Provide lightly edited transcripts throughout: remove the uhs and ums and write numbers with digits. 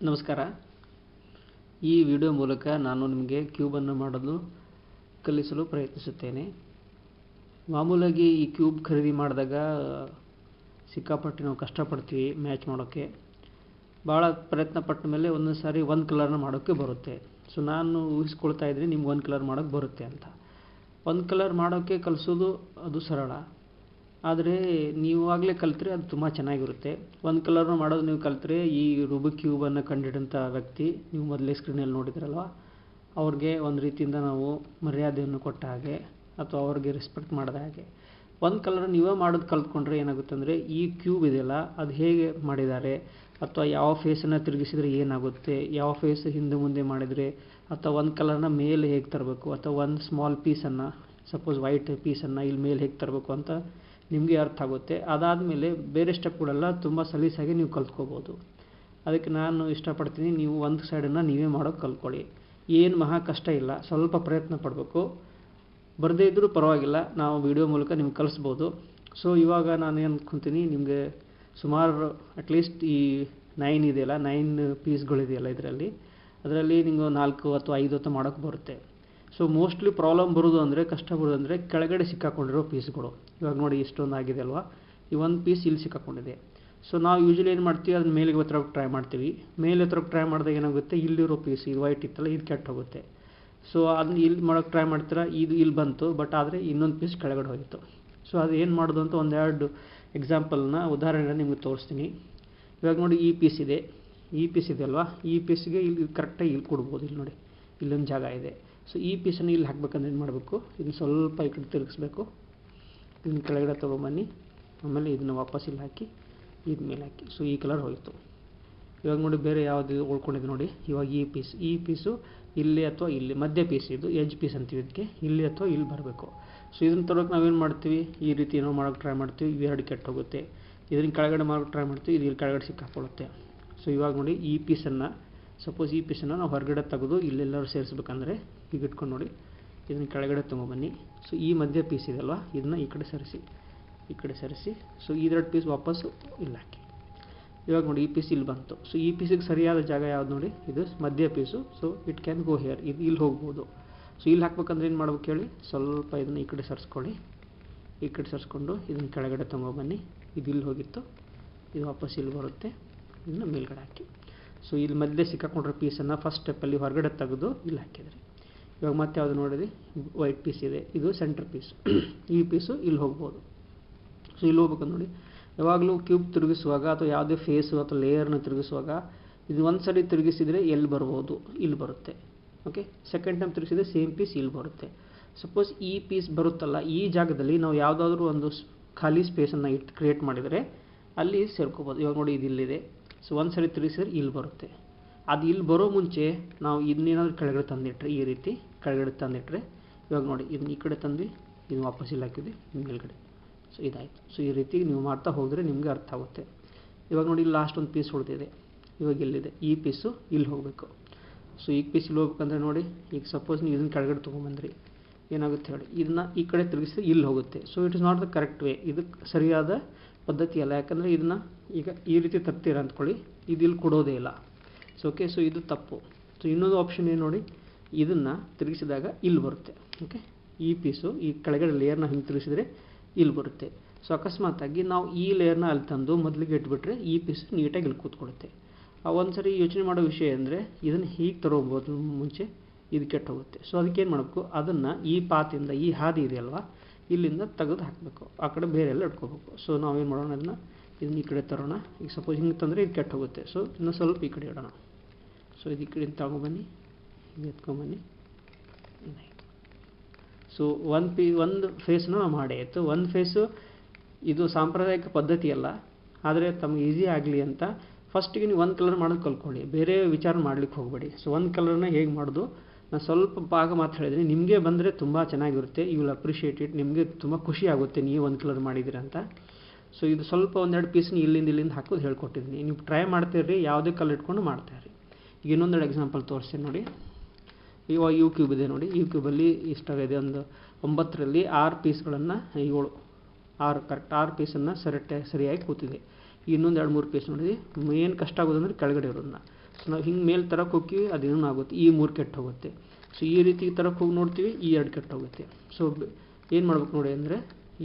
ನಮಸ್ಕಾರ. ಈ ವಿಡಿಯೋ ಮೂಲಕ ನಾನು ನಿಮಗೆ ಕ್ಯೂಬನ್ನು ಮಾಡಲು ಕಲಿಸಲು ಪ್ರಯತ್ನಿಸುತ್ತೇನೆ. ಮಾಮೂಲಾಗಿ ಈ ಕ್ಯೂಬ್ ಖರೀದಿ ಮಾಡಿದಾಗ ಸಿಕ್ಕಾಪಟ್ಟೆ ನಾವು ಕಷ್ಟಪಡ್ತೀವಿ ಮ್ಯಾಚ್ ಮಾಡೋಕ್ಕೆ. ಭಾಳ ಪ್ರಯತ್ನ ಪಟ್ಟ ಮೇಲೆ ಒಂದೊಂದು ಸಾರಿ ಒಂದು ಕಲರ್ನ ಮಾಡೋಕ್ಕೆ ಬರುತ್ತೆ. ಸೊ ನಾನು ಊಹಿಸ್ಕೊಳ್ತಾ ಇದ್ದೀನಿ ನಿಮ್ಗೆ ಒಂದು ಕಲರ್ ಮಾಡೋಕ್ಕೆ ಬರುತ್ತೆ ಅಂತ. ಒಂದು ಕಲರ್ ಮಾಡೋಕ್ಕೆ ಕಲಿಸೋದು ಅದು ಸರಳ, ಆದರೆ ನೀವು ಆಗಲೇ ಕಲಿತ್ರೆ ಅದು ತುಂಬ ಚೆನ್ನಾಗಿರುತ್ತೆ. ಒಂದು ಕಲರ್ನ ಮಾಡೋದು ನೀವು ಕಲಿತ್ರೆ ಈ ರೂಬಿಕ್ ಕ್ಯೂಬನ್ನು ಕಂಡಿಡಿದಂಥ ವ್ಯಕ್ತಿ ನೀವು ಮೊದಲೇ ಸ್ಕ್ರೀನಲ್ಲಿ ನೋಡಿದ್ರಲ್ವ, ಅವ್ರಿಗೆ ಒಂದು ರೀತಿಯಿಂದ ನಾವು ಮರ್ಯಾದೆಯನ್ನು ಕೊಟ್ಟ ಹಾಗೆ ಅಥವಾ ಅವ್ರಿಗೆ ರೆಸ್ಪೆಕ್ಟ್ ಮಾಡಿದ ಹಾಗೆ. ಒಂದು ಕಲರ್ ನೀವೇ ಮಾಡೋದು ಕಲ್ತ್ಕೊಂಡ್ರೆ ಏನಾಗುತ್ತೆ ಅಂದರೆ ಈ ಕ್ಯೂಬ್ ಇದೆಯಲ್ಲ ಅದು ಹೇಗೆ ಮಾಡಿದ್ದಾರೆ ಅಥವಾ ಯಾವ ಫೇಸನ್ನು ತಿರುಗಿಸಿದರೆ ಏನಾಗುತ್ತೆ, ಯಾವ ಫೇಸ್ ಹಿಂದೆ ಮುಂದೆ ಮಾಡಿದರೆ, ಅಥವಾ ಒಂದು ಕಲರ್ನ ಮೇಲೆ ಹೇಗೆ ತರಬೇಕು, ಅಥವಾ ಒಂದು ಸ್ಮಾಲ್ ಪೀಸನ್ನು ಸಪೋಸ್ ವೈಟ್ ಪೀಸನ್ನು ಇಲ್ಲಿ ಮೇಲೆ ಹೇಗೆ ತರಬೇಕು ಅಂತ ನಿಮಗೆ ಅರ್ಥ ಆಗುತ್ತೆ. ಅದಾದಮೇಲೆ ಬೇರೆ ಸ್ಟೆಪ್ಗಳೆಲ್ಲ ತುಂಬ ಸಲೀಸಾಗಿ ನೀವು ಕಲ್ತ್ಕೋಬೋದು. ಅದಕ್ಕೆ ನಾನು ಇಷ್ಟಪಡ್ತೀನಿ ನೀವು ಒಂದು ಸೈಡನ್ನು ನೀವೇ ಮಾಡೋಕ್ಕೆ ಕಲ್ತ್ಕೊಳ್ಳಿ. ಏನು ಮಹಾ ಕಷ್ಟ ಇಲ್ಲ, ಸ್ವಲ್ಪ ಪ್ರಯತ್ನ ಪಡಬೇಕು. ಬರದೇ ಇದ್ದರೂ ಪರವಾಗಿಲ್ಲ, ನಾವು ವಿಡಿಯೋ ಮೂಲಕ ನಿಮ್ಗೆ ಕಲಿಸ್ಬೋದು. ಸೊ ಇವಾಗ ನಾನು ಏನು ಅಂದ್ಕೊತೀನಿ, ನಿಮಗೆ ಸುಮಾರು ಅಟ್ಲೀಸ್ಟ್ ಈ 9 ಇದೆಯಲ್ಲ 9 ಪೀಸ್ಗಳಿದೆಯಲ್ಲ ಅದರಲ್ಲಿ ನಿಮಗೆ 4 ಅಥವಾ 5 ಹೊತ್ತು ಮಾಡೋಕ್ಕೆ ಬರುತ್ತೆ. ಸೊ ಮೋಸ್ಟ್ಲಿ ಪ್ರಾಬ್ಲಮ್ ಬರೋದು ಅಂದರೆ ಕಷ್ಟ ಬರೋದು ಅಂದರೆ ಕೆಳಗಡೆ ಸಿಕ್ಕಾಕೊಂಡಿರೋ ಪೀಸ್ಗಳು. ಇವಾಗ ನೋಡಿ ಇಷ್ಟೊಂದು ಆಗಿದೆ ಅಲ್ವಾ, ಈ ಒಂದು ಪೀಸ್ ಇಲ್ಲಿ ಸಿಕ್ಕಾಕೊಂಡಿದೆ. ಸೊ ನಾವು ಯೂಶ್ವಲಿ ಏನು ಮಾಡ್ತೀವಿ, ಅದನ್ನ ಮೇಲಿಗೆ ಎತ್ತರೋಕ್ಕೆ ಟ್ರೈ ಮಾಡ್ತೀವಿ. ಮೇಲೆ ಎತ್ತರೋಕ್ಕೆ ಟ್ರೈ ಮಾಡಿದಾಗ ಏನಾಗುತ್ತೆ, ಇಲ್ಲಿರೋ ಪೀಸ್ ಇದು ವೈಟ್ ಇತ್ತಲ್ಲ ಇದು ಕೆಟ್ಟು ಹೋಗುತ್ತೆ. ಸೊ ಅದನ್ನ ಇಲ್ಲಿ ಮಾಡೋಕ್ಕೆ ಟ್ರೈ ಮಾಡ್ತೀರಾ, ಇದು ಇಲ್ಲಿ ಬಂತು, ಬಟ್ ಆದರೆ ಇನ್ನೊಂದು ಪೀಸ್ ಕೆಳಗಡೆ ಹೋಯಿತು. ಸೊ ಅದು ಏನು ಮಾಡೋದು ಅಂತ ಒಂದೆರಡು ಎಕ್ಸಾಂಪಲ್ನ ಉದಾಹರಣೆನ ನಿಮಗೆ ತೋರಿಸ್ತೀನಿ. ಇವಾಗ ನೋಡಿ ಈ ಪೀಸ್ ಇದೆ ಅಲ್ವಾ, ಈ ಪೀಸ್ಗೆ ಇಲ್ಲಿ ಕರೆಕ್ಟಾಗಿ ಇಲ್ಲಿ ಕೊಡ್ಬೋದು. ಇಲ್ಲಿ ನೋಡಿ ಇಲ್ಲೊಂದು ಜಾಗ ಇದೆ. ಸೊ ಈ ಪೀಸನ್ನು ಇಲ್ಲಿ ಹಾಕ್ಬೇಕಂದ್ರೆ ಏನು ಮಾಡಬೇಕು, ಇದನ್ನು ಸ್ವಲ್ಪ ಈ ಕಡೆ ತಿರುಗಿಸ್ಬೇಕು, ಇದನ್ನ ಕೆಳಗಡೆ ತೊಗೊಂಬನ್ನಿ, ಆಮೇಲೆ ಇದನ್ನು ವಾಪಸ್ ಇಲ್ಲಿ ಹಾಕಿ ಇದ ಮೇಲೆ ಹಾಕಿ. ಸೊ ಈ ಕಲರ್ ಹೋಯಿತು. ಇವಾಗ ನೋಡಿ ಬೇರೆ ಯಾವುದು ಉಳ್ಕೊಂಡಿದೆ ನೋಡಿ. ಇವಾಗ ಈ ಪೀಸು ಇಲ್ಲಿ ಅಥವಾ ಇಲ್ಲಿ ಮಧ್ಯ ಪೀಸ್, ಇದು ಎಜ್ ಪೀಸ್ ಅಂತೀವಿ ಇದಕ್ಕೆ, ಇಲ್ಲಿ ಅಥವಾ ಇಲ್ಲಿ ಬರಬೇಕು. ಸೊ ಇದನ್ನು ತರೋಕ್ಕೆ ನಾವೇನು ಮಾಡ್ತೀವಿ, ಈ ರೀತಿ ಏನೋ ಮಾಡೋಕ್ಕೆ ಟ್ರೈ ಮಾಡ್ತೀವಿ, ಇವೆರಡು ಕೆಟ್ಟು ಹೋಗುತ್ತೆ. ಇದನ್ನು ಕೆಳಗಡೆ ಮಾಡೋಕ್ಕೆ ಟ್ರೈ ಮಾಡ್ತೀವಿ, ಇದು ಇಲ್ಲಿ ಕೆಳಗಡೆ ಸಿಕ್ಕಾಕೊಳ್ಳುತ್ತೆ. ಸೊ ಇವಾಗ ನೋಡಿ ಈ ಪೀಸನ್ನು ಸಪೋಸ್ ಈ ಪೀಸನ್ನು ನಾವು ಹೊರಗಡೆ ತೆಗೆದು ಇಲ್ಲೆಲ್ಲರೂ ಸೇರಿಸ್ಬೇಕಂದ್ರೆ ಈಗ ಇಟ್ಕೊಂಡು ನೋಡಿ ಇದನ್ನು ಕೆಳಗಡೆ ತೊಗೊಬನ್ನಿ. ಸೊ ಈ ಮಧ್ಯ ಪೀಸ್ ಇದೆಯಲ್ವ ಇದನ್ನು ಈ ಕಡೆ ಸರಿಸಿ. ಸೊ ಇದೆರಡು ಪೀಸ್ ವಾಪಸ್ಸು ಇಲ್ಲಿ ಹಾಕಿ. ಇವಾಗ ನೋಡಿ ಈ ಪೀಸ್ ಇಲ್ಲಿ ಬಂತು. ಸೊ ಈ ಪೀಸಿಗೆ ಸರಿಯಾದ ಜಾಗ ಯಾವ್ದು ನೋಡಿ, ಇದು ಮಧ್ಯ piece. So it can go here, ಇದು ಇಲ್ಲಿ ಹೋಗ್ಬೋದು. ಸೊ ಇಲ್ಲಿ ಹಾಕ್ಬೇಕಂದ್ರೆ ಏನು ಮಾಡ್ಬೇಕು ಹೇಳಿ, ಸ್ವಲ್ಪ ಇದನ್ನು ಈ ಕಡೆ ಸರಿಸ್ಕೊಳ್ಳಿ. ಈ ಕಡೆ ಸರಿಸ್ಕೊಂಡು ಇದನ್ನು ಕೆಳಗಡೆ ತೊಗೊಬನ್ನಿ. ಇದು ಇಲ್ಲಿ ಹೋಗಿತ್ತು, ಇದು ವಾಪಸ್ ಇಲ್ಲಿ ಬರುತ್ತೆ, ಇದನ್ನು ಮೇಲ್ಗಡೆ ಹಾಕಿ. ಸೊ ಇಲ್ಲಿ ಮಧ್ಯೆ ಸಿಕ್ಕಾಕೊಂಡಿರೋ ಪೀಸನ್ನು ಫಸ್ಟ್ ಸ್ಟೆಪ್ಪಲ್ಲಿ ಹೊರಗಡೆ ತೆಗೆದು ಇಲ್ಲಿ ಹಾಕಿದ್ರಿ. ಇವಾಗ ಮತ್ತೆ ಯಾವುದು ನೋಡಿರಿ, ವೈಟ್ ಪೀಸ್ ಇದೆ, ಇದು ಸೆಂಟರ್ ಪೀಸ್. ಈ ಪೀಸು ಇಲ್ಲಿ ಹೋಗ್ಬೋದು. ಸೊ ಇಲ್ಲಿ ಹೋಗ್ಬೇಕಂತ ನೋಡಿ, ಯಾವಾಗಲೂ ಕ್ಯೂಬ್ ತಿರುಗಿಸುವಾಗ ಅಥವಾ ಯಾವುದೇ ಫೇಸು ಅಥವಾ ಲೇಯರ್ನ ತಿರುಗಿಸುವಾಗ ಇದು ಒಂದು ಸರಿ ತಿರುಗಿಸಿದರೆ ಎಲ್ಲಿ ಬರ್ಬೋದು, ಇಲ್ಲಿ ಬರುತ್ತೆ. ಓಕೆ, ಸೆಕೆಂಡ್ ಟೈಮ್ ತಿರುಗಿಸಿದರೆ ಸೇಮ್ ಪೀಸ್ ಇಲ್ಲಿ ಬರುತ್ತೆ. ಸಪೋಸ್ ಈ ಪೀಸ್ ಬರುತ್ತಲ್ಲ, ಈ ಜಾಗದಲ್ಲಿ ನಾವು ಯಾವುದಾದ್ರೂ ಒಂದು ಖಾಲಿ ಸ್ಪೇಸನ್ನು ಕ್ರಿಯೇಟ್ ಮಾಡಿದರೆ ಅಲ್ಲಿ ಸೇರ್ಕೋಬೋದು. ಇವಾಗ ನೋಡಿ ಇದು ಇಲ್ಲಿದೆ. ಸೊ ಒಂದು ಸರಿ ತಿರುಗಿಸಿದ್ರೆ ಇಲ್ಲಿ ಬರುತ್ತೆ. ಅದು ಇಲ್ಲಿ ಬರೋ ಮುಂಚೆ ನಾವು ಇದನ್ನೇನಾದ್ರೂ ಕೆಳಗಡೆ ತಂದಿಟ್ರೆ, ಈ ರೀತಿ ಕೆಳಗಡೆ ತಂದಿಟ್ರೆ, ಇವಾಗ ನೋಡಿ ಇದನ್ನ ಈ ಕಡೆ ತಂದು ಇದನ್ನು ವಾಪಸ್ ಇಲ್ಲಿ ಹಾಕಿದ್ವಿ ಮೇಲ್ಗಡೆ. ಸೊ ಇದಾಯಿತು. ಸೊ ಈ ರೀತಿ ನೀವು ಮಾಡ್ತಾ ಹೋದರೆ ನಿಮಗೆ ಅರ್ಥ ಆಗುತ್ತೆ. ಇವಾಗ ನೋಡಿ ಇಲ್ಲಿ ಲಾಸ್ಟ್ ಒಂದು ಪೀಸ್ ಉಳಿದಿದೆ. ಇವಾಗ ಇಲ್ಲಿದೆ, ಈ ಪೀಸು ಇಲ್ಲಿ ಹೋಗಬೇಕು. ಸೊ ಈ ಪೀಸ್ ಇಲ್ಲಿ ಹೋಗ್ಬೇಕಂದ್ರೆ ನೋಡಿ, ಈಗ ಸಪೋಸ್ ನೀವು ಇದನ್ನು ಕೆಳಗಡೆ ತೊಗೊಂಬಂದ್ರಿ, ಏನಾಗುತ್ತೆ ಹೇಳಿ, ಇದನ್ನು ಈ ಕಡೆ ತಿರುಗಿಸಿದ್ರೆ ಇಲ್ಲಿ ಹೋಗುತ್ತೆ. So it is not the correct way, ಇದು ಸರಿಯಾದ ಪದ್ಧತಿ ಅಲ್ಲ. ಯಾಕಂದರೆ ಇದನ್ನು ಈಗ ಈ ರೀತಿ ತರ್ತೀರ ಅಂದ್ಕೊಳ್ಳಿ, ಇದು ಇಲ್ಲಿ ಕೊಡೋದೇ ಇಲ್ಲ. ಸೊ ಓಕೆ, ಸೊ ಇದು ತಪ್ಪು. ಸೊ ಇನ್ನೊಂದು ಆಪ್ಷನ್ ಏನು ನೋಡಿ, ಇದನ್ನು ತಿರುಗಿಸಿದಾಗ ಇಲ್ಲಿ ಬರುತ್ತೆ. ಓಕೆ, ಈ ಪೀಸು ಈ ಕೆಳಗಡೆ ಲೇಯರ್ನ ಹಿಂಗೆ ತಿರುಗಿಸಿದ್ರೆ ಇಲ್ಲಿ ಬರುತ್ತೆ. ಸೊ ಅಕಸ್ಮಾತಾಗಿ ನಾವು ಈ ಲೇಯರ್ನ ಅಲ್ಲಿ ತಂದು ಮೊದಲಿಗೆ ಇಟ್ಬಿಟ್ರೆ ಈ ಪೀಸು ನೀಟಾಗಿ ಇಲ್ಲಿ ಕೂತ್ಕೊಳುತ್ತೆ. ಒಂದು ಸರಿ ಯೋಚನೆ ಮಾಡೋ ವಿಷಯ ಅಂದರೆ ಇದನ್ನು ಹೀಗೆ ತರೋಬೋದು, ಮುಂಚೆ ಇದು ಕೆಟ್ಟು ಹೋಗುತ್ತೆ. ಸೊ ಅದಕ್ಕೇನು ಮಾಡಬೇಕು, ಅದನ್ನು ಈ ಪಾತಿಂದ ಈ ಹಾದಿ ಇದೆಯಲ್ವ ಇಲ್ಲಿಂದ ತೆಗೆದು ಹಾಕಬೇಕು, ಆ ಕಡೆ ಬೇರೆ ಎಲ್ಲ ಇಟ್ಕೋಬೇಕು. ಸೊ ನಾವೇನು ಮಾಡೋಣ, ಇದನ್ನ ಈ ಕಡೆ ತರೋಣ. ಈಗ ಸಪೋಸ್ ಹಿಂಗೆ ತಂದರೆ ಇದು ಕೆಟ್ಟು ಹೋಗುತ್ತೆ. ಸೊ ಇನ್ನೂ ಸ್ವಲ್ಪ ಈ ಕಡೆ ಇಡೋಣ. ಸೊ ಇದು ಈ ಕಡೆ ತಗೊಂಬನ್ನಿ, ಇದು ಎತ್ಕೊಂಬನ್ನಿ. ಸೊ ಒಂದು ಫೇಸ್ನ ನಾವು ಮಾಡೇ ಆಯಿತು. ಒಂದು ಫೇಸು ಇದು ಸಾಂಪ್ರದಾಯಿಕ ಪದ್ಧತಿ ಅಲ್ಲ, ಆದರೆ ತಮಗೆ ಈಸಿ ಆಗಲಿ ಅಂತ ಫಸ್ಟಿಗೆ ನೀವು ಒಂದು ಕಲರ್ ಮಾಡೋದು ಕಲ್ತ್ಕೊಳ್ಳಿ, ಬೇರೆ ವಿಚಾರ ಮಾಡ್ಲಿಕ್ಕೆ ಹೋಗಬೇಡಿ. ಸೊ ಒಂದು ಕಲರ್ನ ಹೇಗೆ ಮಾಡೋದು ನಾನು ಸ್ವಲ್ಪ ಭಾಗ ಮಾತ್ರ ಹೇಳಿದ್ದೀನಿ. ನಿಮಗೆ ಬಂದರೆ ತುಂಬ ಚೆನ್ನಾಗಿರುತ್ತೆ, ಯು ವಿಲ್ ಅಪ್ರಿಷಿಯೇಟ್ ಇಟ್. ನಿಮಗೆ ತುಂಬ ಖುಷಿ ಆಗುತ್ತೆ ನೀವು ಒಂದು ಕಲರ್ ಮಾಡಿದ್ದೀರ ಅಂತ. ಸೊ ಇದು ಸ್ವಲ್ಪ ಒಂದೆರಡು ಪೀಸ್ನ ಇಲ್ಲಿಂದ ಹಾಕೋದು ಹೇಳ್ಕೊಟ್ಟಿದ್ದೀನಿ. ನೀವು ಟ್ರೈ ಮಾಡ್ತೀರಿ, ಯಾವುದೇ ಕಲರ್ ಇಟ್ಕೊಂಡು ಮಾಡ್ತಾಯಿರಿ. ಈಗ ಇನ್ನೊಂದೆರಡು ಎಕ್ಸಾಂಪಲ್ ತೋರಿಸ್ತೀನಿ ನೋಡಿ. ಇವಾಗ ಯು ಕ್ಯೂಬ್ ಇದೆ ನೋಡಿ, ಯು ಕ್ಯೂಬಲ್ಲಿ ಇಷ್ಟಾಗಿದೆ, ಒಂದು 9ರಲ್ಲಿ 6 ಪೀಸ್ಗಳನ್ನು 6 ಪೀಸನ್ನು ಸರಿಯಾಗಿ ಕೂತಿದೆ. ಇನ್ನೊಂದು 2-3 ಪೀಸ್ ನೋಡಿದ್ವಿ. ಮೇನ್ ಕಷ್ಟ ಆಗೋದಂದ್ರೆ ಕೆಳಗಡೆ ಇರೋದನ್ನ. ಸೊ ನಾವು ಹಿಂಗೆ ಮೇಲೆ ತರಕ್ಕೆ ಹೋಗ್ತೀವಿ, ಅದೇನೋ ಆಗುತ್ತೆ, ಈ 3 ಕೆಟ್ಟು ಹೋಗುತ್ತೆ. ಸೊ ಈ ರೀತಿ ತರಕ್ಕೆ ಹೋಗಿ ನೋಡ್ತೀವಿ, ಈ 2 ಕೆಟ್ಟು ಹೋಗುತ್ತೆ. ಸೊ ಏನು ಮಾಡ್ಬೇಕು ನೋಡಿ ಅಂದರೆ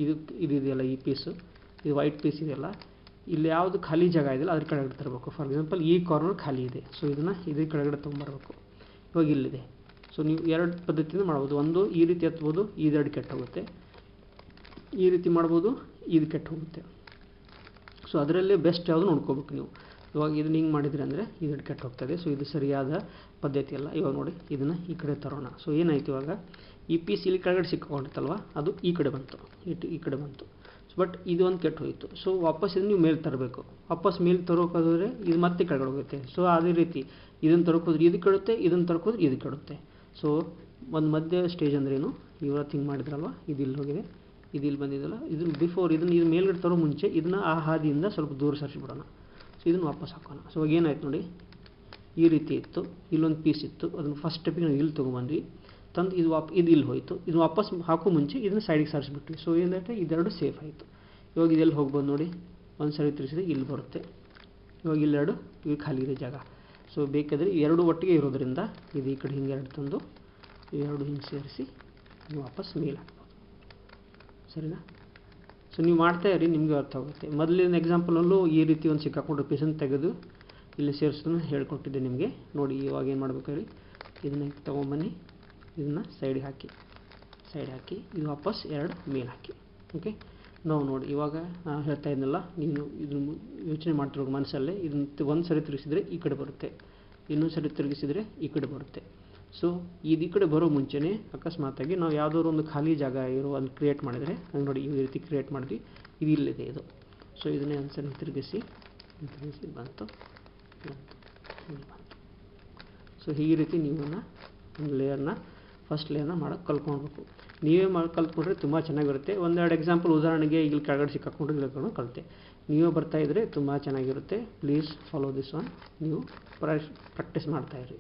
ಇದು ಇದೆಯಲ್ಲ, ಈ ಪೀಸು, ಇದು ವೈಟ್ ಪೀಸ್ ಇದೆಯಲ್ಲ, ಇಲ್ಲಿ ಯಾವುದು ಖಾಲಿ ಜಾಗ ಇದೆಯಲ್ಲ ಅದ್ರ ಕೆಳಗಡೆ ತರಬೇಕು. ಫಾರ್ ಎಕ್ಸಾಂಪಲ್ ಈ ಕಾರ್ನರ್ ಖಾಲಿ ಇದೆ, ಸೊ ಇದನ್ನು ಇದ್ರ ಕೆಳಗಡೆ ತೊಗೊಂಬರ್ಬೇಕು. ಇವಾಗ ಇಲ್ಲಿದೆ. ಸೊ ನೀವು 2 ಪದ್ಧತಿಯಿಂದ ಮಾಡ್ಬೋದು. ಒಂದು ಈ ರೀತಿ ಎತ್ಬೋದು, ಇದು 2 ಕೆಟ್ಟು ಹೋಗುತ್ತೆ. ಈ ರೀತಿ ಮಾಡ್ಬೋದು, ಇದು ಕೆಟ್ಟು ಹೋಗುತ್ತೆ. ಸೊ ಅದರಲ್ಲೇ ಬೆಸ್ಟ್ ಯಾವುದು ನೋಡ್ಕೋಬೇಕು ನೀವು. ಇವಾಗ ಇದನ್ನ ಹಿಂಗೆ ಮಾಡಿದ್ರಿ ಅಂದರೆ ಇದು ಕೆಟ್ಟು ಹೋಗ್ತದೆ. ಸೊ ಇದು ಸರಿಯಾದ ಪದ್ಧತಿ ಅಲ್ಲ. ಇವಾಗ ನೋಡಿ ಇದನ್ನು ಈ ಕಡೆ ತರೋಣ. ಸೊ ಏನಾಯ್ತು, ಇವಾಗ ಈ ಪೀಸ್ ಇಲ್ಲಿ ಕೆಳಗಡೆ ಸಿಕ್ಕೊಂಡಿತ್ತಲ್ವ, ಅದು ಈ ಕಡೆ ಬಂತು, ಈ ಕಡೆ ಬಂತು. ಬಟ್ ಇದು ಒಂದು ಕೆಟ್ಟು ಹೋಯಿತು. ಸೊ ವಾಪಸ್ ಇದನ್ನು ನೀವು ಮೇಲೆ ತರಬೇಕು. ವಾಪಸ್ ಮೇಲೆ ತರೋಕ್ಕಾದ್ರೆ ಇದು ಮತ್ತೆ ಕೆಳಗಡೆ ಹೋಗುತ್ತೆ. ಸೊ ಅದೇ ರೀತಿ ಇದನ್ನು ತರೋಕೋದ್ರೆ ಇದು ಕೆಡುತ್ತೆ, ಇದನ್ನು ತರೋಕೋದ್ರೆ ಇದು ಕೆಡುತ್ತೆ. ಸೊ ಒಂದು ಮಧ್ಯ ಸ್ಟೇಜ್ ಅಂದ್ರೇನು, ಇವತ್ತು ಹಿಂಗೆ ಮಾಡಿದ್ರಲ್ವ, ಇದು ಇಲ್ಲಿ ಹೋಗಿದೆ, ಇದು ಇಲ್ಲಿ ಬಂದಿದ್ದಲ್ಲ, ಇದನ್ನು ಬಿಫೋರ್ ಇದನ್ನು ಇದು ಮೇಲ್ಗಡೆ ತರೋ ಮುಂಚೆ ಇದನ್ನು ಆ ಹಾದಿಯಿಂದ ಸ್ವಲ್ಪ ದೂರ ಸರಿಸಿಬಿಡೋಣ. ಸೊ ಇದನ್ನು ವಾಪಸ್ ಹಾಕೋಣ. ಸೊ ಇವಾಗ ಏನಾಯ್ತು ನೋಡಿ, ಈ ರೀತಿ ಇತ್ತು, ಇಲ್ಲೊಂದು ಪೀಸ್ ಇತ್ತು, ಅದನ್ನು ಫಸ್ಟ್ ಸ್ಟೆಪ್ಪಿಗೆ ನಾವು ಇಲ್ಲಿ ತೊಗೊಂಬಂದ್ವಿ, ತಂದು ಇದು ಇದು ಇಲ್ಲಿ ಹೋಯಿತು. ಇದು ವಾಪಸ್ ಹಾಕೋ ಮುಂಚೆ ಇದನ್ನು ಸೈಡಿಗೆ ಸಾರಿಸ್ಬಿಟ್ವಿ. ಸೊ ಏನಂದರೆ ಇದೆರಡು ಸೇಫ್ ಆಯಿತು. ಇವಾಗ ಇದೆಲ್ಲಿ ಹೋಗ್ಬೋದು ನೋಡಿ, ಒಂದು ಸರಿ ತಿರ್ಸಿದ್ರೆ ಇಲ್ಲಿ ಬರುತ್ತೆ. ಇವಾಗ ಇಲ್ಲೆರಡು ಇಲ್ಲಿ ಖಾಲಿ ಇದೆ ಜಾಗ. ಸೊ ಬೇಕಾದರೆ ಎರಡು ಒಟ್ಟಿಗೆ ಇರೋದ್ರಿಂದ ಇದು ಈ ಕಡೆ ಹಿಂಗೆ ಎರಡು ತಂದು ಇವೆರಡು ಹಿಂಗೆ ಸೇರಿಸಿ ವಾಪಸ್ ಮೇಲೆ ಹಾಕ್ಬೋದು. ಸರಿನಾ? ಸೊ ನೀವು ಮಾಡ್ತಾ ಇರಿ, ನಿಮಗೆ ಅರ್ಥ ಆಗುತ್ತೆ. ಮೊದಲಿನ ಎಕ್ಸಾಂಪಲಲ್ಲೂ ಈ ರೀತಿ ಒಂದು ಸಿಕ್ಕಾಕೊಂಡು ಪೀಸನ್ನು ತೆಗೆದು ಇಲ್ಲಿ ಸೇರಿಸೋದನ್ನು ಹೇಳ್ಕೊಟ್ಟಿದ್ದೆ ನಿಮಗೆ. ನೋಡಿ ಇವಾಗ ಏನು ಮಾಡಬೇಕು ಹೇಳಿ, ಇದನ್ನು ತೊಗೊಂಬನ್ನಿ, ಇದನ್ನು ಸೈಡಿಗೆ ಹಾಕಿ ಇದು ವಾಪಸ್ ಎರಡು ಮೇಲೆ ಹಾಕಿ. ಓಕೆ, ನಾವು ನೋಡಿ ಇವಾಗ ನಾನು ಹೇಳ್ತಾ ಇದ್ನಲ್ಲ, ನೀನು ಇದನ್ನು ಯೋಚನೆ ಮಾಡ್ತಿರೋ ಮನಸ್ಸಲ್ಲೇ ಇದನ್ನು ಒಂದು ಸರಿ ತಿರುಗಿಸಿದ್ರೆ ಈ ಕಡೆ ಬರುತ್ತೆ, ಇನ್ನೊಂದು ಸರಿ ತಿರುಗಿಸಿದರೆ ಈ ಕಡೆ ಬರುತ್ತೆ. ಸೊ ಇದು ಈ ಕಡೆ ಬರೋ ಮುಂಚೆನೇ ಅಕಸ್ಮಾತಾಗಿ ನಾವು ಯಾವುದಾದ್ರು ಒಂದು ಖಾಲಿ ಜಾಗ ಇರೋ ಅಲ್ಲಿ ಕ್ರಿಯೇಟ್ ಮಾಡಿದರೆ, ಹಂಗೆ ನೋಡಿ ಈ ರೀತಿ ಕ್ರಿಯೇಟ್ ಮಾಡಿದ್ವಿ, ಇದು ಇಲ್ಲಿದೆ ಇದು. ಸೊ ಇದನ್ನೇ ಒಂದು ಸರಿ ತಿರುಗಿಸಿ ಬಂತು. ಸೊ ಈ ರೀತಿ ನೀವು ಒಂದು ಲೇಯರ್ನ ಫಸ್ಟ್ ಲೇಯರ್ನ ಮಾಡೋಕ್ಕೆ ಕಲ್ತ್ಕೊಳ್ಬೇಕು. ನೀವೇ ಕಲ್ತ್ಕೊಂಡ್ರೆ ತುಂಬ ಚೆನ್ನಾಗಿರುತ್ತೆ. ಒಂದೆರಡು ಎಕ್ಸಾಂಪಲ್ ಉದಾಹರಣೆಗೆ ಇಲ್ಲಿ ಕೆಳಗಡೆ ಸಿಕ್ಕಾಕೊಂಡು ಇಳ್ಕೊಂಡು ಕಲಿತೆ, ನೀವೇ ಬರ್ತಾಯಿದ್ರೆ ತುಂಬ ಚೆನ್ನಾಗಿರುತ್ತೆ. Please follow this one. ನೀವು ಪ್ರಾಕ್ಟೀಸ್ ಮಾಡ್ತಾಯಿರಿ.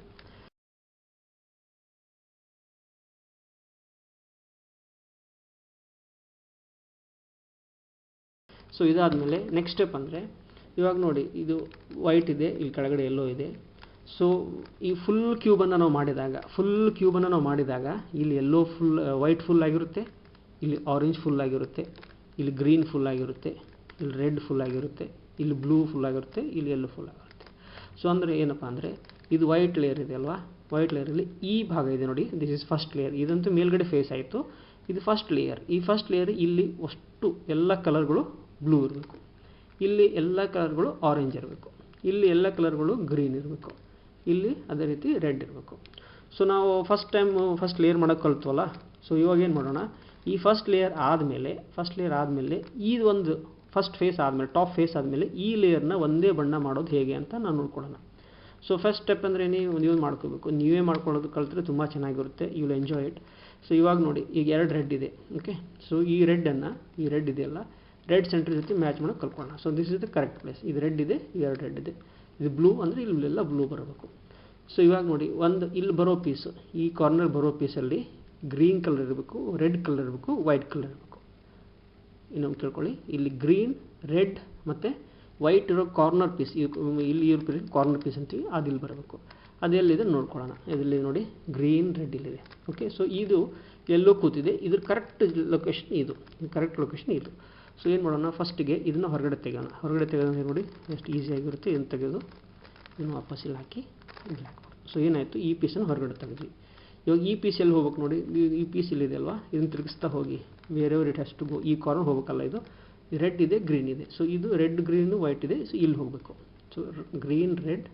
ಸೊ ಇದಾದಮೇಲೆ ನೆಕ್ಸ್ಟ್ ಸ್ಟೆಪ್ ಅಂದರೆ, ಇವಾಗ ನೋಡಿ ಇದು ವೈಟ್ ಇದೆ, ಇಲ್ಲಿ ಕೆಳಗಡೆ ಎಲ್ಲೋ ಇದೆ. ಸೊ ಈ ಫುಲ್ ಕ್ಯೂಬನ್ನು ನಾವು ಮಾಡಿದಾಗ ಇಲ್ಲಿ ಎಲ್ಲೋ ವೈಟ್ ಫುಲ್ ಆಗಿರುತ್ತೆ, ಇಲ್ಲಿ ಆರೆಂಜ್ ಫುಲ್ ಆಗಿರುತ್ತೆ, ಇಲ್ಲಿ ಗ್ರೀನ್ ಫುಲ್ ಆಗಿರುತ್ತೆ, ಇಲ್ಲಿ ರೆಡ್ ಫುಲ್ ಆಗಿರುತ್ತೆ, ಇಲ್ಲಿ ಬ್ಲೂ ಫುಲ್ ಆಗಿರುತ್ತೆ, ಇಲ್ಲಿ ಎಲ್ಲೋ ಫುಲ್ ಆಗಿರುತ್ತೆ. ಸೊ ಅಂದರೆ ಏನಪ್ಪ ಅಂದರೆ, ಇದು ವೈಟ್ ಲೇಯರ್ ಇದೆ ಅಲ್ವಾ, ವೈಟ್ ಲೇಯರಲ್ಲಿ ಈ ಭಾಗ ಇದೆ ನೋಡಿ, ದಿಸ್ ಇಸ್ ಫಸ್ಟ್ ಲೇಯರ್. ಇದಂತೂ ಮೇಲ್ಗಡೆ ಫೇಸ್ ಆಯಿತು, ಇದು ಫಸ್ಟ್ ಲೇಯರ್. ಈ ಫಸ್ಟ್ ಲೇಯರ್ ಇಲ್ಲಿ ಅಷ್ಟು ಎಲ್ಲ ಕಲರ್ಗಳು ಬ್ಲೂ ಇರಬೇಕು, ಇಲ್ಲಿ ಎಲ್ಲ ಕಲರ್ಗಳು ಆರೆಂಜ್ ಇರಬೇಕು, ಇಲ್ಲಿ ಎಲ್ಲ ಕಲರ್ಗಳು ಗ್ರೀನ್ ಇರಬೇಕು, ಇಲ್ಲಿ ಅದೇ ರೀತಿ ರೆಡ್ ಇರಬೇಕು. ಸೊ ನಾವು ಫಸ್ಟ್ ಲೇಯರ್ ಮಾಡೋಕ್ಕೆ ಕಲ್ತ್ವಲ್ಲ. ಸೊ ಇವಾಗ ಏನು ಮಾಡೋಣ, ಈ ಫಸ್ಟ್ ಲೇಯರ್ ಆದಮೇಲೆ ಇದು ಒಂದು ಫಸ್ಟ್ ಫೇಸ್ ಆದಮೇಲೆ, ಟಾಪ್ ಫೇಸ್ ಆದಮೇಲೆ ಈ ಲೇಯರ್ನ ಒಂದೇ ಬಣ್ಣ ಮಾಡೋದು ಹೇಗೆ ಅಂತ ನಾನು ನೋಡ್ಕೊಳ್ಳೋಣ. ಸೊ ಫಸ್ಟ್ ಸ್ಟೆಪ್ ಅಂದರೆ ನೀವು ಮಾಡ್ಕೋಬೇಕು. ನೀವೇ ಮಾಡ್ಕೊಳ್ಳೋದು ಕಲ್ತ್ರೆ ತುಂಬ ಚೆನ್ನಾಗಿರುತ್ತೆ, you will enjoy it. So ಇವಾಗ ನೋಡಿ, ಈಗ ಎರಡು ರೆಡ್ ಇದೆ. ಓಕೆ, ಸೊ ಈ ರೆಡ್ ಇದೆಯಲ್ಲ, ರೆಡ್ ಸೆಂಟ್ರ್ ಜೊತೆ ಮ್ಯಾಚ್ ಮಾಡೋಕ್ಕೆ ಕಲ್ತ್ಕೊಳ್ಳೋಣ. So this is the correct place. ಇದು ರೆಡ್ ಇದೆ, ಎರಡು ರೆಡ್ ಇದೆ, ಇದು ಬ್ಲೂ ಅಂದರೆ ಇಲ್ಲೆಲ್ಲ ಬ್ಲೂ ಬರಬೇಕು. ಸೊ ಇವಾಗ ನೋಡಿ, ಒಂದು ಇಲ್ಲಿ ಬರೋ ಪೀಸು, ಈ ಕಾರ್ನರ್ ಬರೋ ಪೀಸಲ್ಲಿ ಗ್ರೀನ್ ಕಲರ್ ಇರಬೇಕು, ರೆಡ್ ಕಲರ್ ಇರಬೇಕು, ವೈಟ್ ಕಲರ್ ಇರಬೇಕು. ಇನ್ನೊಂದು ತಿಳ್ಕೊಳ್ಳಿ, ಇಲ್ಲಿ ಗ್ರೀನ್, ರೆಡ್ ಮತ್ತು ವೈಟ್ ಇರೋ ಕಾರ್ನರ್ ಪೀಸ್, ಇಲ್ಲಿ ಇರೋ ಕಾರ್ನರ್ ಪೀಸ್ ಅಂತೀವಿ, ಅದು ಇಲ್ಲಿ ಬರಬೇಕು. ಅದೆಲ್ಲಿದೆ ನೋಡ್ಕೊಳ್ಳೋಣ. ಇದರಲ್ಲಿ ನೋಡಿ, ಗ್ರೀನ್ ರೆಡ್ ಇಲ್ಲಿದೆ. ಓಕೆ, ಸೊ ಇದು ಎಲ್ಲೋ ಕೂತಿದೆ, ಇದ್ರ ಕರೆಕ್ಟ್ ಲೊಕೇಶನ್ ಇದು. ಸೊ ಏನು ಮಾಡೋಣ, ಫಸ್ಟಿಗೆ ಇದನ್ನು ಹೊರಗಡೆ ತೆಗೆಯೋಣ. ನೋಡಿ ಎಷ್ಟು ಈಸಿಯಾಗಿರುತ್ತೆ. ಇದನ್ನು ತೆಗೆದು ಇದನ್ನು ವಾಪಸ್ ಇಲ್ಲಿ ಹಾಕಿ ಇಲ್ಲಿ ಹಾಕ್ಬೋದು. ಸೊ ಏನಾಯಿತು, ಈ ಪೀಸನ್ನು ಹೊರಗಡೆ ತೆಗೆದ್ವಿ. ಇವಾಗ ಈ ಪೀಸ್ ಎಲ್ಲಿ ಹೋಗ್ಬೇಕು ನೋಡಿ, ಈ ಪೀಸ್ ಇಲ್ಲಿದೆ ಅಲ್ವಾ, ಇದನ್ನು ತಿರುಗಿಸ್ತಾ ಹೋಗಿ ಬೇರೆಯವ್ರು ಇಟ್ ಹ್ಯಾಸ್ ಟು ಗೋ. ಈ ಕಾರ್ನರ್ ಹೋಗ್ಬೇಕಲ್ಲ, ಇದು ರೆಡ್ ಇದೆ, ಗ್ರೀನ್ ಇದೆ. ಸೊ ಇದು ರೆಡ್, ಗ್ರೀನು, ವೈಟ್ ಇದೆ. ಸೊ ಇಲ್ಲಿ ಹೋಗಬೇಕು. So green, red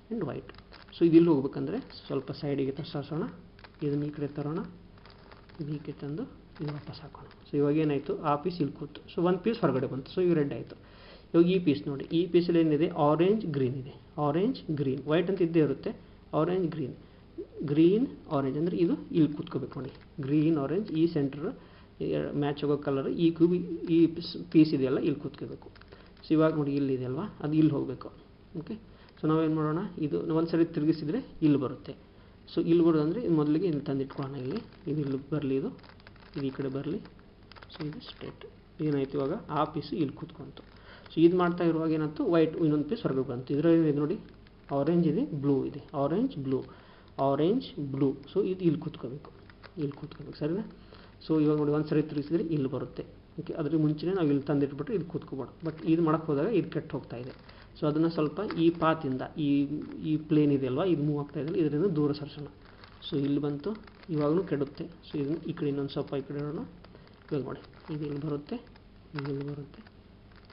and white. So ಇದು ಇಲ್ಲಿ ಹೋಗ್ಬೇಕಂದ್ರೆ ಸ್ವಲ್ಪ ಸೈಡಿಗೆ ತರ್ಸೋಣ, ಇದನ್ನು ಈ ಕಡೆ ತರೋಣ, ಇದು ಈ ಕಡೆ ತಂದು ಇದು ವಾಪಸ್ ಹಾಕೋಣ. ಸೊ ಇವಾಗ ಏನಾಯಿತು, ಆ ಪೀಸ್ ಇಲ್ಲಿ ಕೂತು. ಸೊ ಒಂದು ಪೀಸ್ ಹೊರಗಡೆ ಬಂತು. ಸೊ ಈಗ ರೆಡ್ ಆಯಿತು. ಇವಾಗ ಈ ಪೀಸ್ ನೋಡಿ, ಈ ಪೀಸಲ್ಲಿ ಏನಿದೆ, ಆರೆಂಜ್, ಗ್ರೀನ್ ಇದೆ. ಆರೆಂಜ್, ಗ್ರೀನ್, ವೈಟ್ ಅಂತ ಇದ್ದೇ ಇರುತ್ತೆ. ಆರೆಂಜ್, ಗ್ರೀನ್, ಆರೆಂಜ್ ಅಂದರೆ ಇದು ಇಲ್ಲಿ ಕೂತ್ಕೋಬೇಕು ನೋಡಿ. ಗ್ರೀನ್, ಆರೆಂಜ್, ಈ ಸೆಂಟರ್ ಮ್ಯಾಚ್ ಆಗೋ ಕಲರ್ ಈ ಪೀಸ್ ಇದೆಯಲ್ಲ ಇಲ್ಲಿ ಕೂತ್ಕೋಬೇಕು. ಸೊ ಇವಾಗ ನೋಡಿ, ಇಲ್ಲಿದೆ ಅಲ್ವಾ, ಅದು ಇಲ್ಲಿ ಹೋಗಬೇಕು. ಓಕೆ, ಸೊ ನಾವೇನು ಮಾಡೋಣ, ಇದು ಒಂದು ಸರಿ ತಿರುಗಿಸಿದರೆ ಇಲ್ಲಿ ಬರುತ್ತೆ. ಸೊ ಇಲ್ಲಿ ಬರೋದಂದರೆ ಮೊದಲಿಗೆ ಇಲ್ಲಿ ತಂದಿಟ್ಕೊಳ್ಳೋಣ. ಇದು ಇಲ್ಲಿ ಬರಲಿ, ಇದು ಈ ಕಡೆ ಬರಲಿ. ಸೊ ಇದು ಸ್ಟ್ರೇಟ್ ಏನಾಯಿತು, ಇವಾಗ ಆ ಪೀಸು ಇಲ್ಲಿ ಕೂತ್ಕೊಂತು. ಸೊ ಸೊ ಇದು ಮಾಡ್ತಾ ಇರುವಾಗ ಏನಾಯ್ತು, ವೈಟ್ ಇನ್ನೊಂದು ಪೀಸ್ ಹೊರಗಡೆ ಬಂತು. ಇದರಲ್ಲಿ ಇದು ನೋಡಿ, ಆರೆಂಜ್ ಇದೆ, ಬ್ಲೂ ಇದೆ, ಆರೆಂಜ್ ಬ್ಲೂ. ಸೊ ಇದು ಇಲ್ಲಿ ಕೂತ್ಕೋಬೇಕು, ಸರಿನಾ? ಸೊ ಇವಾಗ ನೋಡಿ ಒಂದು ಸರಿ ತಿರುಗಿಸಿದ್ರೆ ಇಲ್ಲಿ ಬರುತ್ತೆ. ಓಕೆ, ಅದ್ರ ಮುಂಚೆನೇ ನಾವು ಇಲ್ಲಿ ತಂದಿಟ್ಬಿಟ್ರೆ ಇದು ಕೂತ್ಕೋಬಾರ್ದು. ಬಟ್ ಇದು ಮಾಡೋಕ್ಕೆ ಹೋದಾಗ ಇದು ಕೆಟ್ಟು ಹೋಗ್ತಾ ಇದೆ. ಸೊ ಅದನ್ನು ಸ್ವಲ್ಪ ಈ ಪಾತಿಂದ ಈ ಪ್ಲೇನ್ ಇದೆಯಲ್ವಾ, ಇದು ಮೂವ್ ಆಗ್ತಾ ಇದೆ, ಇದರಿಂದ ದೂರ ಸರಿಸೋಣ. ಸೊ ಇಲ್ಲಿ ಬಂತು, ಇವಾಗಲೂ ಕೆಡುತ್ತೆ. ಸೊ ಇದನ್ನು ಈ ಕಡೆ ಇನ್ನೊಂದು ಸ್ವಲ್ಪ ಈ ಕಡೆ ಇಡೋಣ. ಇವಾಗ ನೋಡಿ, ಇದು ಇಲ್ಲಿ ಬರುತ್ತೆ,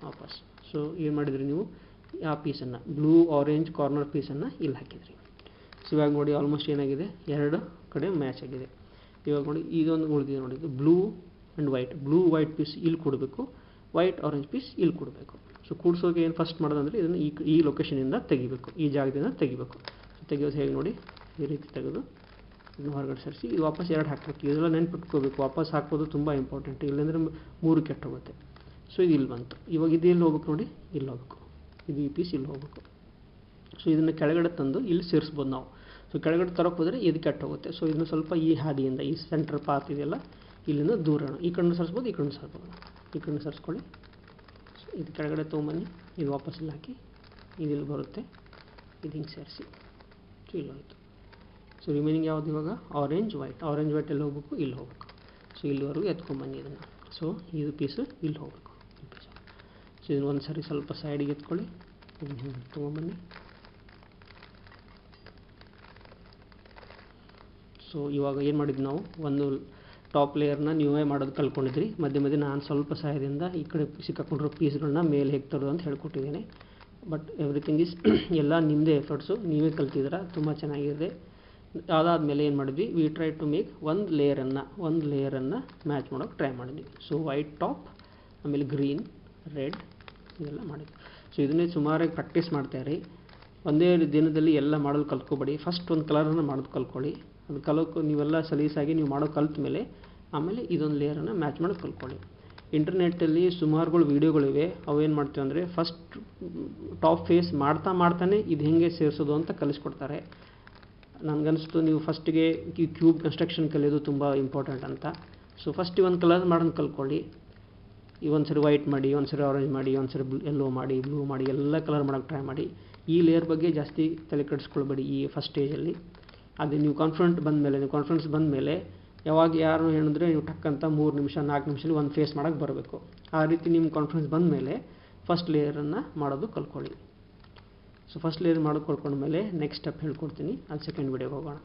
ವಾಪಸ್. ಸೊ ಏನು ಮಾಡಿದ್ರಿ ನೀವು, ಆ ಪೀಸನ್ನು ಬ್ಲೂ ಆರೆಂಜ್ ಕಾರ್ನರ್ ಪೀಸನ್ನು ಇಲ್ಲಿ ಹಾಕಿದ್ರಿ. ಸೊ ಇವಾಗ ನೋಡಿ ಆಲ್ಮೋಸ್ಟ್ ಏನಾಗಿದೆ, ಎರಡು ಕಡೆ ಮ್ಯಾಚ್ ಆಗಿದೆ. ಇವಾಗ ನೋಡಿ ಇದೊಂದು ಉಳಿದಿದೆ ನೋಡಿ, ಬ್ಲೂ ಆ್ಯಂಡ್ ವೈಟ್ ಪೀಸ್ ಇಲ್ಲಿ ಕೊಡಬೇಕು, ವೈಟ್ ಆರೆಂಜ್ ಪೀಸ್ ಇಲ್ಲಿ ಕೊಡಬೇಕು. ಸೊ ಕೂಡಿಸೋಕೆ ಏನು ಫಸ್ಟ್ ಮಾಡೋದಂದರೆ ಇದನ್ನು ಈ ಲೊಕೇಶನಿಂದ ತೆಗಿಬೇಕು, ಈ ಜಾಗದಿಂದ ತೆಗಿಬೇಕು. ಸೊ ತೆಗಿಯೋದು ಹೇಗೆ ನೋಡಿ, ಈ ರೀತಿ ತೆಗೆದು ಇದನ್ನು ಹೊರಗಡೆ ಸರಿಸಿ ಇದು ವಾಪಸ್ ಎರಡು ಹಾಕಬೇಕು. ಇದೆಲ್ಲ ನೆನ್ಪಿಟ್ಕೋಬೇಕು, ವಾಪಸ್ ಹಾಕೋದು ತುಂಬ ಇಂಪಾರ್ಟೆಂಟ್, ಇಲ್ಲಾಂದರೆ ಮೂರು ಕೆಟ್ಟೋಗುತ್ತೆ. ಸೊ ಇದು ಇಲ್ಲಿ ಬಂತು. ಇವಾಗ ಇದು ಎಲ್ಲಿ ಹೋಗ್ಬೇಕು ನೋಡಿ, ಇಲ್ಲಿ ಹೋಗ್ಬೇಕು, ಇದು ಈ ಪೀಸ್ ಇಲ್ಲಿ ಹೋಗ್ಬೇಕು. ಸೊ ಇದನ್ನು ಕೆಳಗಡೆ ತಂದು ಇಲ್ಲಿ ಸೇರಿಸ್ಬೋದು ನಾವು. ಸೊ ಕೆಳಗಡೆ ತರೋಕೆ ಹೋದರೆ ಇದು ಕೆಟ್ಟೋಗುತ್ತೆ. ಸೊ ಇದನ್ನು ಸ್ವಲ್ಪ ಈ ಹಾದಿಯಿಂದ, ಈ ಸೆಂಟ್ರ್ ಪಾತ್ ಇದೆಯಲ್ಲ, ಇಲ್ಲಿಂದ ದೂರ ಈ ಕಣ್ಣು ಸರಿಸ್ಬೋದು, ಈ ಕಣ್ಣು ಸರಿಸ್ಬೋದು. ಈ ಕಣ್ಣು ಸರಿಸ್ಕೊಳ್ಳಿ. ಸೊ ಇದು ಕೆಳಗಡೆ ತೊಗೊಂಬನ್ನಿ, ಇದು ವಾಪಸ್ ಇಲ್ಲಿ ಹಾಕಿ, ಇದಿಲ್ಲಿ ಬರುತ್ತೆ, ಇದು ಹಿಂಗೆ ಸೇರಿಸಿ. ಸೊ ಇಲ್ಲಿ ಹೋಯಿತು. ಸೊ ರಿಮೈನಿಂಗ್ ಯಾವುದು ಇವಾಗ, ಆರೆಂಜ್ ವೈಟ್ ಎಲ್ಲಿ ಹೋಗ್ಬೇಕು, ಇಲ್ಲಿ ಹೋಗ್ಬೇಕು. ಸೊ ಇಲ್ಲಿವರೆಗೂ ಎತ್ಕೊಂಬನ್ನಿ ಇದನ್ನು. ಸೊ ಇದು ಪೀಸು ಇಲ್ಲಿ ಹೋಗಬೇಕು, ಈ ಪೀಸು. ಸೊ ಇದನ್ನು ಒಂದು ಸರಿ ಸ್ವಲ್ಪ ಸೈಡಿಗೆ ಎತ್ಕೊಳ್ಳಿ, ಇದನ್ನು ತೊಗೊಂಬನ್ನಿ. ಸೊ ಇವಾಗ ಏನು ಮಾಡಿದ್ವಿ ನಾವು, ಒಂದು ಟಾಪ್ ಲೇಯರ್ನ ನೀವೇ ಮಾಡೋದು ಕಲ್ತ್ಕೊಂಡಿದ್ರಿ. ಮಧ್ಯೆ ನಾನು ಸ್ವಲ್ಪ ಸಹಾಯದಿಂದ ಈ ಕಡೆ ಸಿಕ್ಕಾಕೊಂಡಿರೋ ಪೀಸ್ಗಳನ್ನ ಮೇಲೆ ಹೇಗೆ ತರೋದು ಅಂತ ಹೇಳ್ಕೊಟ್ಟಿದ್ದೇನೆ. ಬಟ್ ಎವ್ರಿಥಿಂಗ್ ಈಸ್ ಎಲ್ಲ ನಿಮ್ಮದೇ ಎಫರ್ಟ್ಸು, ನೀವೇ ಕಲ್ತಿದ್ದೀರಾ, ತುಂಬ ಚೆನ್ನಾಗಿದೆ. ಅದಾದಮೇಲೆ ಏನು ಮಾಡಿದ್ವಿ, ವಿ ಟ್ರೈ ಟು ಮೇಕ್ ಒಂದು ಲೇಯರನ್ನು ಮ್ಯಾಚ್ ಮಾಡೋಕ್ಕೆ ಟ್ರೈ ಮಾಡಿದ್ವಿ. ಸೊ ವೈಟ್ ಟಾಪ್, ಆಮೇಲೆ ಗ್ರೀನ್, ರೆಡ್ ಇದೆಲ್ಲ ಮಾಡಿದ್ವಿ. ಸೊ ಇದನ್ನೇ ಸುಮಾರಾಗಿ ಪ್ರಾಕ್ಟೀಸ್ ಮಾಡ್ತಾಯಿರಿ. ಒಂದೇ ದಿನದಲ್ಲಿ ಎಲ್ಲ ಮಾಡೋದು ಕಲ್ತ್ಕೊಬೇಡಿ. ಫಸ್ಟ್ ಒಂದು ಕಲರನ್ನು ಮಾಡೋದು ಕಲ್ತ್ಕೊಳ್ಳಿ. ಅದು ಕಲೋಕ್ಕೆ ನೀವೆಲ್ಲ ಸಲೀಸಾಗಿ ನೀವು ಮಾಡೋ ಕಲ್ತ ಮೇಲೆ ಆಮೇಲೆ ಇದೊಂದು ಲೇಯರನ್ನು ಮ್ಯಾಚ್ ಮಾಡೋದು ಕಲ್ತ್ಕೊಳ್ಳಿ. ಇಂಟರ್ನೆಟ್ಟಲ್ಲಿ ಸುಮಾರುಗಳು ವೀಡಿಯೋಗಳಿವೆ. ಅವೇನು ಮಾಡ್ತೀವಿ ಅಂದರೆ ಫಸ್ಟ್ ಟಾಪ್ ಫೇಸ್ ಮಾಡ್ತಾನೆ ಇದು ಹೇಗೆ ಸೇರಿಸೋದು ಅಂತ ಕಲಿಸ್ಕೊಡ್ತಾರೆ. ನನಗನ್ನಿಸ್ತು ನೀವು ಫಸ್ಟಿಗೆ ಈ ಕ್ಯೂಬ್ ಕನ್ಸ್ಟ್ರಕ್ಷನ್ ಕಲಿಯೋದು ತುಂಬ ಇಂಪಾರ್ಟೆಂಟ್ ಅಂತ. ಸೊ ಫಸ್ಟ್ ಒಂದು ಕಲರ್ ಮಾಡೋದು ಕಲ್ತ್ಕೊಳ್ಳಿ. ಒಂದು ಸರಿ ವೈಟ್ ಮಾಡಿ, ಒಂದು ಸರಿ ಆರೆಂಜ್ ಮಾಡಿ, ಒಂದು ಸರಿ ಯೆಲ್ಲೋ ಮಾಡಿ, ಬ್ಲೂ ಮಾಡಿ, ಎಲ್ಲ ಕಲರ್ ಮಾಡೋಕ್ಕೆ ಟ್ರೈ ಮಾಡಿ. ಈ ಲೇಯರ್ ಬಗ್ಗೆ ಜಾಸ್ತಿ ತಲೆ ಕೆಡಿಸ್ಕೊಳ್ಬೇಡಿ ಈ ಫಸ್ಟ್ ಸ್ಟೇಜಲ್ಲಿ. ಅದೇ ನೀವು ಕಾನ್ಫಿಡೆನ್ಸ್ ಬಂದಮೇಲೆ ಯಾವಾಗ ಯಾರು ಹೇಳಿದ್ರೆ ನೀವು ಟಕ್ಕಂತ 3 ನಿಮಿಷ 4 ನಿಮಿಷದಲ್ಲಿ ಒಂದು ಫೇಸ್ ಮಾಡೋಕ್ಕೆ ಬರಬೇಕು. ಆ ರೀತಿ ನಿಮ್ಮ ಕಾನ್ಫಿಡೆನ್ಸ್ ಬಂದಮೇಲೆ ಫಸ್ಟ್ ಲೇಯರನ್ನು ಮಾಡೋದು ಕಲ್ತ್ಕೊಳ್ಳಿ. ಸೊ ಫಸ್ಟ್ ಲೇಯರ್ ಮಾಡೋದು ಕಲ್ತ್ಕೊಂಡ್ಮೇಲೆ ನೆಕ್ಸ್ಟ್ ಸ್ಟೆಪ್ ಹೇಳ್ಕೊಡ್ತೀನಿ, ಅದು ಸೆಕೆಂಡ್ ವಿಡಿಯೋಗೆ ಹೋಗೋಣ.